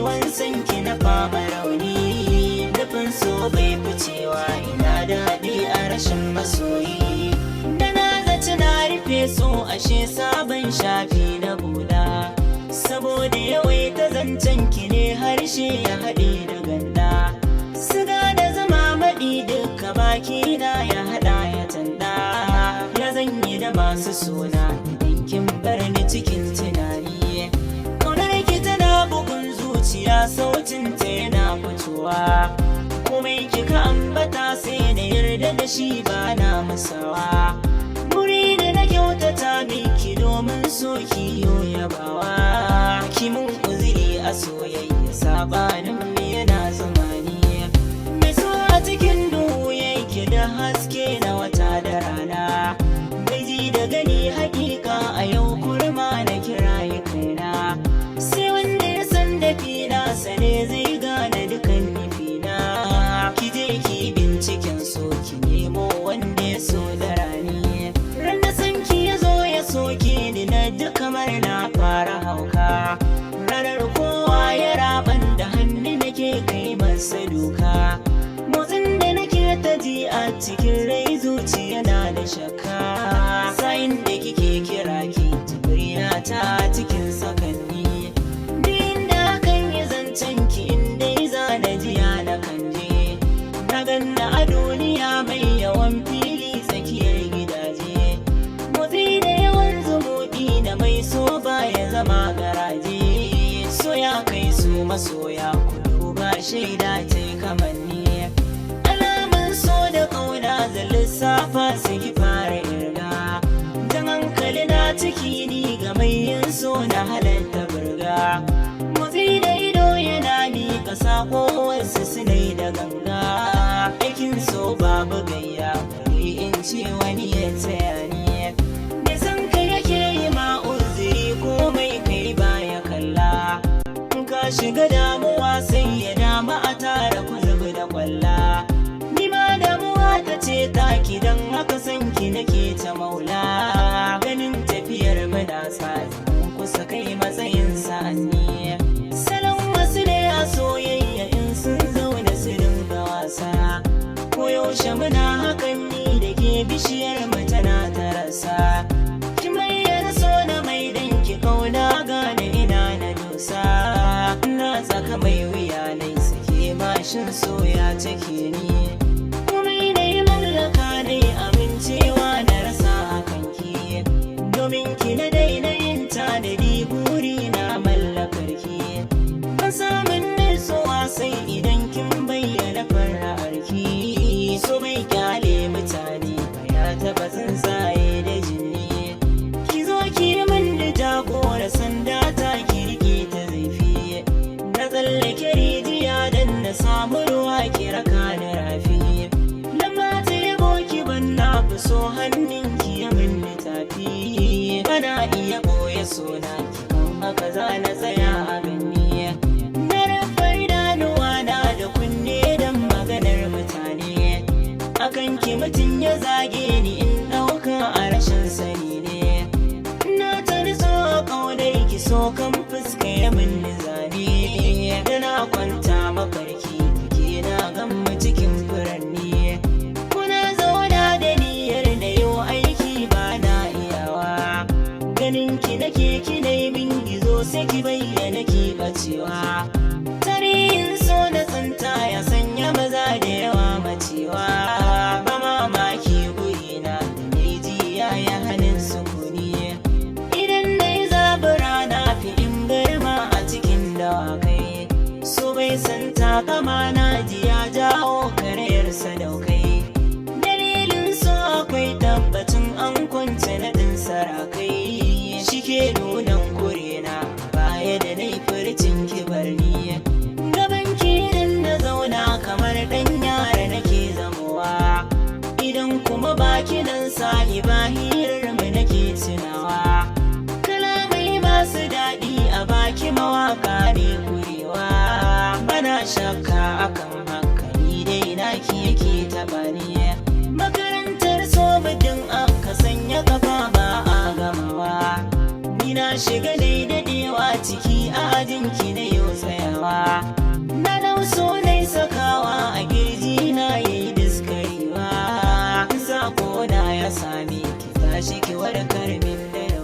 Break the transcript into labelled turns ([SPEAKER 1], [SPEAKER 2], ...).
[SPEAKER 1] ciwon sanki na fama rauni, nufin so bai ficewa ina daɗi a rashin masoyi. Da na zaci na rufe so ashe sabon shafi na buɗa, saboda yawaita zancen ki ne harshe ya haɗe da ganda. Siga da zama maɗi duka baki na ya haɗa ya tanda. Ya zanyi da masu suna idan kin bar ni cikin tunani. Ƙaunar ki tana bugun zuciya, sautin ta yana fitowa. Komai kika ambata sai na yarda da shi ba na musawa. Muri da na kyautata miki domin so ki yabawa. Ki mun uzuri a soyayya sabanin mu yana zamani. Mai so a cikin duhu yake da haske na wata da rana. Mai ji da gani hakika a yau kurma na kirayi kaina. Sai wanda ya san da fina sane zai gane dukan nufina. Ki je ki binciken so ki nemo wanda ya so da rani. Ran da san ki ya zo ya soke ni na duk kamar na fara hauka. Ranar kowa ya raban da hannu nake kai masa duka. Motsin da nake ta ji a cikin rai zuciya na da shakka. Sayin da kike kira ki tabbariya ta cikin sakanni. Din da kan yi zancen ki inda za na jiya na kanje. Na ganna a duniya mai yawan fili tsakiyar gidaje. Motsi da yawan zumuɗi na mai so baya zama garaje. So ya kai su masoya kudu ba shaida ta kamanni. Alamun so da ƙauna zan lissafa su ki fara irga. Dan hankali na ciki ni ga mai yin so na halatta burga. Motsi da ido yana miƙa sako wasu sinai da ganga. Aikin so babu gayya bari in ce wani ya taya ni. Nisan ka yake yi ma uzuri komai kai baya kalla. Ka shiga damuwa sai ya dama a tara kuzubi da kwalla. Ni ma damuwa ta ce taki don haka san ki nake ta maula. Ganin tafiyar muna sa kusa kai matsayin sa'anni. Salon wasu ne a soyayya in sun zauna su dinga wasa. Koyaushe muna hakan ni da ke bishiyar mu tana ta rasa. Ki mayyar so na mai danki kauna gane ina na dosa. Na tsaka mai wuya nai sake mashin soya take ni. Komai da yi mallaka dai amincewa na rasa hakan ki. Domin ki na daina yin tanadi buri na mallakar ki. Ban samun nutsuwa sai idan kin bayyana fara'ar ki. So mai kyale mutane ya taba tsuntsaye da jini. Ki zo ki min da jagora sanda ta ki rike ta zaifi. Na tsallake rijiya don na samu ruwa ki raka da rafi. Lamba ta yabo ki ban na fi so hannun ki ya min tafi. Bana iya boye sona ki kan haka za na tsaya a ganni. Na rufe idanuwa na da kunne don maganar mutane. Akan ki mutum ya zage ni in ɗauka a rashin sani ne. Na tani so ƙaunar ki so kan fuska ya min zane. Da na kwanta mafarki ke na gamma cikin furanni. Kuna zauna da niyyar da yau aiki ba na iyawa. Ganin ki nake ki nai min gizo sai ki bayyana ki bacewa. Tarihin so na tsinta ya sanya maza da yawa macewa. Ba mamaki guri na karewa na nauso nai sakawa a girji na yi diskarewa sako na ya sami ki tashi ki warkar min da